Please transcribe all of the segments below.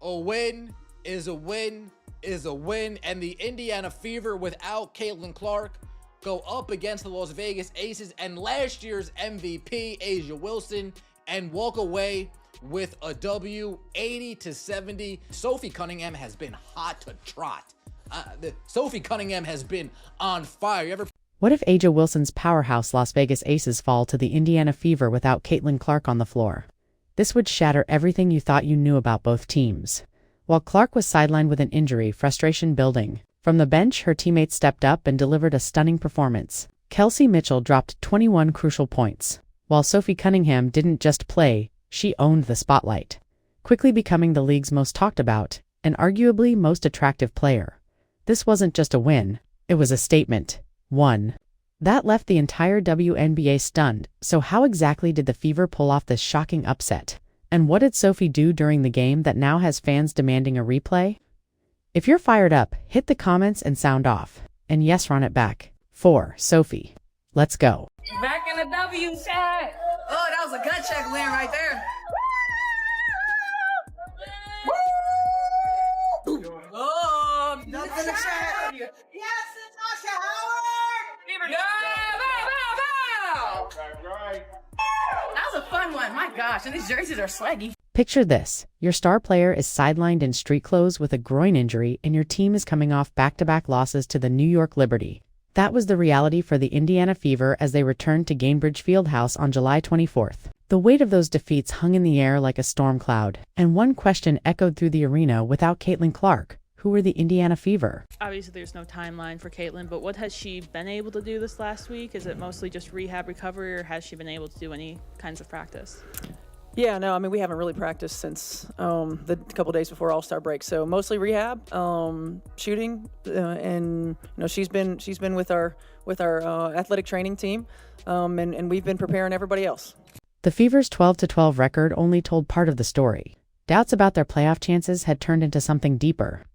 A win is a win is a win, and the Indiana Fever without Caitlin Clark go up against the Las Vegas Aces and last year's MVP, Angel Wilson, and walk away with a W 80-70. Sophie Cunningham has been hot to trot. Sophie Cunningham has been on fire. What if Angel Wilson's powerhouse Las Vegas Aces fall to the Indiana Fever without Caitlin Clark on the floor? This would shatter everything you thought you knew about both teams. While Clark was sidelined with an injury, frustration building. From the bench, her teammates stepped up and delivered a stunning performance. Kelsey Mitchell dropped 21 crucial points. While Sophie Cunningham didn't just play, she owned the spotlight, quickly becoming the league's most talked about and arguably most attractive player. This wasn't just a win, it was a statement. One. That left the entire WNBA stunned. So how exactly did the Fever pull off this shocking upset? And what did Sophie do during the game that now has fans demanding a replay? If you're fired up, hit the comments and sound off. And yes, run it back. 4. Sophie. Let's go. Back in the W chat. Oh, that was a gut check win right there. Oh, nothing in the chat. Yes, it's Asha Howard. Yeah, bow, bow, bow. Right. That was a fun one. My gosh, and these jerseys are swaggy. Picture this. Your star player is sidelined in street clothes with a groin injury, and your team is coming off back-to-back losses to the New York Liberty. That was the reality for the Indiana Fever as they returned to Gainbridge Fieldhouse on July 24th. The weight of those defeats hung in the air like a storm cloud, and one question echoed through the arena without Caitlin Clark. Who were the Indiana Fever? Obviously, there's no timeline for Caitlin, but what has she been able to do this last week? Is it mostly just rehab recovery, or has she been able to do any kinds of practice? Yeah, no, I mean, we haven't really practiced since the couple days before All-Star break. So mostly rehab, shooting, and she's been with our athletic training team, and we've been preparing everybody else. The Fever's 12-12 record only told part of the story. Doubts about their playoff chances had turned into something deeper.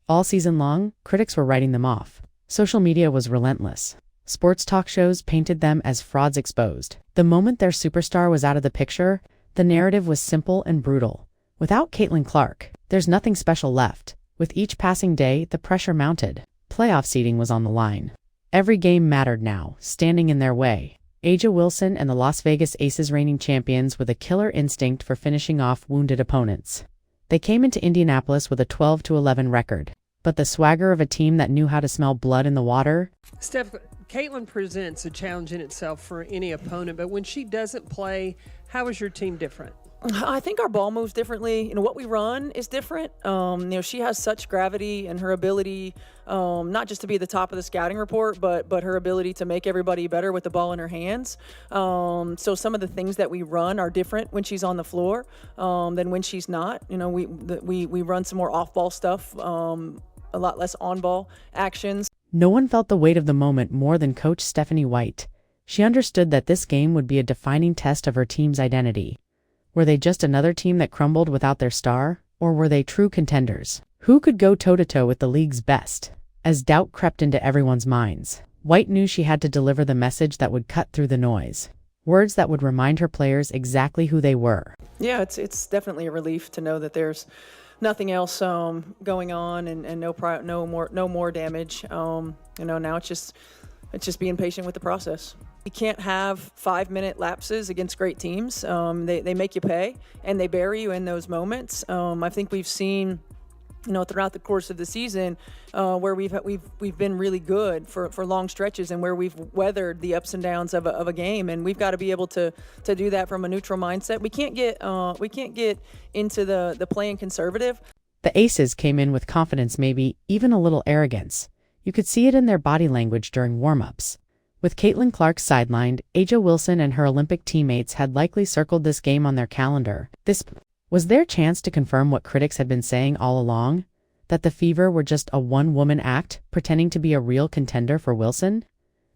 All season long, critics were writing them off. Social media was relentless. Sports talk shows painted them as frauds exposed. The moment their superstar was out of the picture, the narrative was simple and brutal. Without Caitlin Clark, there's nothing special left. With each passing day, the pressure mounted. Playoff seeding was on the line. Every game mattered now, standing in their way. Angel Wilson and the Las Vegas Aces, reigning champions, with a killer instinct for finishing off wounded opponents. They came into Indianapolis with a 12-11 record, but the swagger of a team that knew how to smell blood in the water. Steph, Caitlin presents a challenge in itself for any opponent, but when she doesn't play, how is your team different? I think our ball moves differently. What we run is different. She has such gravity, and her ability, not just to be at the top of the scouting report, but her ability to make everybody better with the ball in her hands. So some of the things that we run are different when she's on the floor than when she's not. We run some more off-ball stuff, a lot less on-ball actions. No one felt the weight of the moment more than Coach Stephanie White. She understood that this game would be a defining test of her team's identity. Were they just another team that crumbled without their star, or were they true contenders? Who could go toe-to-toe with the league's best? As doubt crept into everyone's minds, White knew she had to deliver the message that would cut through the noise. Words that would remind her players exactly who they were. Yeah, it's definitely a relief to know that there's nothing else going on, and no more damage. Now it's just being patient with the process. You can't have 5-minute lapses against great teams. They make you pay, and they bury you in those moments. I think we've seen, throughout the course of the season, where we've been really good for long stretches, and where we've weathered the ups and downs of a game, and we've got to be able to do that from a neutral mindset. We can't get into the playing conservative. The Aces came in with confidence, maybe even a little arrogance. You could see it in their body language during warm-ups. With Caitlin Clark sidelined, Angel Wilson and her Olympic teammates had likely circled this game on their calendar. This was their chance to confirm what critics had been saying all along, that the Fever were just a one-woman act pretending to be a real contender for Wilson.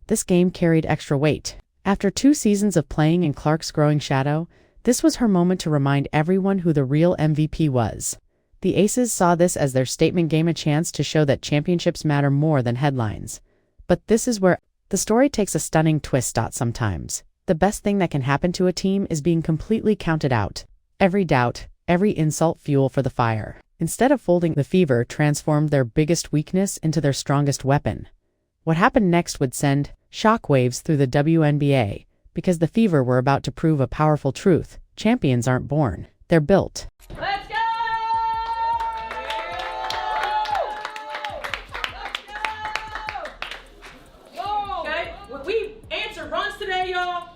This game carried extra weight. After 2 seasons of playing in Clark's growing shadow, this was her moment to remind everyone who the real MVP was. The Aces saw this as their statement game, a chance to show that championships matter more than headlines. But this is where the story takes a stunning twist. Sometimes, the best thing that can happen to a team is being completely counted out. Every doubt, every insult, fuel for the fire. Instead of folding, the Fever transformed their biggest weakness into their strongest weapon. What happened next would send shockwaves through the WNBA, because the Fever were about to prove a powerful truth: champions aren't born, they're built. Let's go! Okay, when we answered runs today, y'all,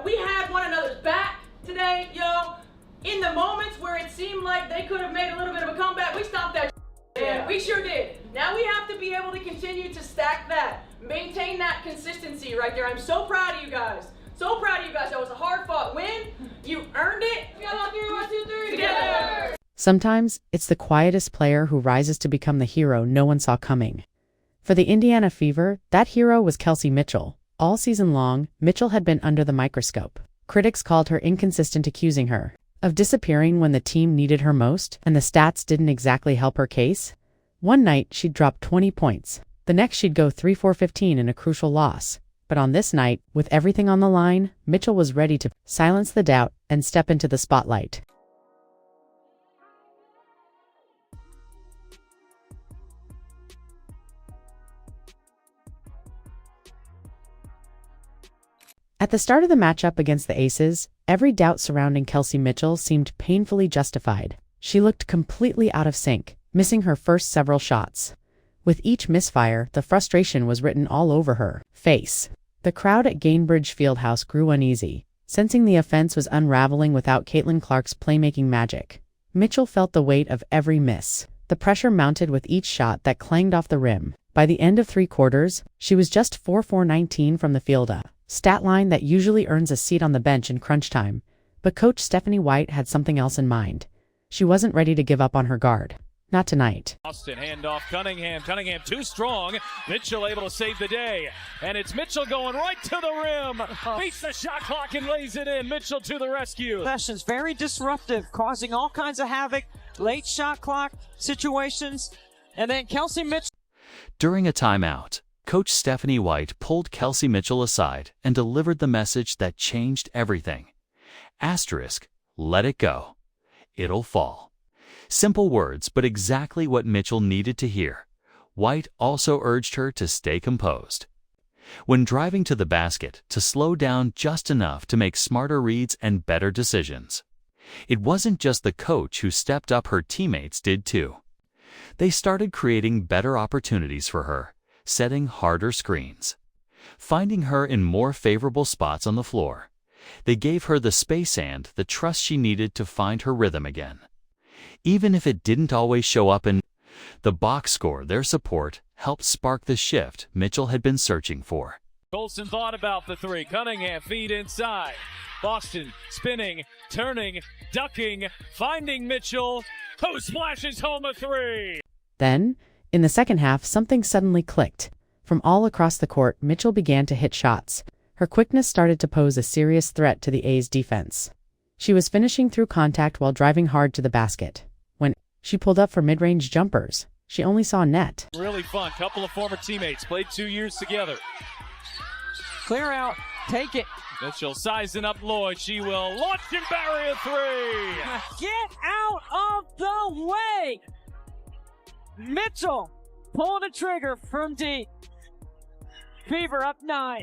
we had one another's back today, y'all. In the moments where it seemed like they could have made a little bit of a comeback, we stopped that. Yeah, we sure did. Now we have to be able to continue to stack that, maintain that consistency right there. I'm so proud of you guys. So proud of you guys. That was a hard-fought win. You earned it. One, two, three, together. Sometimes, it's the quietest player who rises to become the hero no one saw coming. For the Indiana Fever, that hero was Kelsey Mitchell. All season long, Mitchell had been under the microscope. Critics called her inconsistent, accusing her of disappearing when the team needed her most, and the stats didn't exactly help her case. One night, she'd drop 20 points. The next, she'd go 3-4-15 in a crucial loss. But on this night, with everything on the line, Mitchell was ready to silence the doubt and step into the spotlight. At the start of the matchup against the Aces, every doubt surrounding Kelsey Mitchell seemed painfully justified. She looked completely out of sync, missing her first several shots. With each misfire, the frustration was written all over her face. The crowd at Gainbridge Fieldhouse grew uneasy, sensing the offense was unraveling without Caitlin Clark's playmaking magic. Mitchell felt the weight of every miss. The pressure mounted with each shot that clanged off the rim. By the end of 3 quarters, she was just 4-4-19 from the field, a stat line that usually earns a seat on the bench in crunch time. But Coach Stephanie White had something else in mind. She wasn't ready to give up on her guard. Not tonight. Austin, handoff, Cunningham too strong. Mitchell able to save the day. And it's Mitchell going right to the rim. Beats the shot clock and lays it in. Mitchell to the rescue. Sessions very disruptive, causing all kinds of havoc, late shot clock situations. And then Kelsey Mitchell. During a timeout, Coach Stephanie White pulled Kelsey Mitchell aside and delivered the message that changed everything. Asterisk, let it go. It'll fall. Simple words, but exactly what Mitchell needed to hear. White also urged her to stay composed. When driving to the basket, to slow down just enough to make smarter reads and better decisions. It wasn't just the coach who stepped up, her teammates did too. They started creating better opportunities for her, setting harder screens, finding her in more favorable spots on the floor. They gave her the space and the trust she needed to find her rhythm again. Even if it didn't always show up in the box score, their support helped spark the shift Mitchell had been searching for. Colson thought about the three. Cunningham feed inside. Boston spinning, turning, ducking, finding Mitchell, who splashes home a three. Then, in the second half, something suddenly clicked. From all across the court, Mitchell began to hit shots. Her quickness started to pose a serious threat to the A's defense. She was finishing through contact while driving hard to the basket. When she pulled up for mid-range jumpers, she only saw net. Really fun. Couple of former teammates played 2 years together. Clear out. Take it. Mitchell sizing up Lloyd. She will launch and bury a three. Get out of the way. Mitchell pulling the trigger from deep. Fever up 9.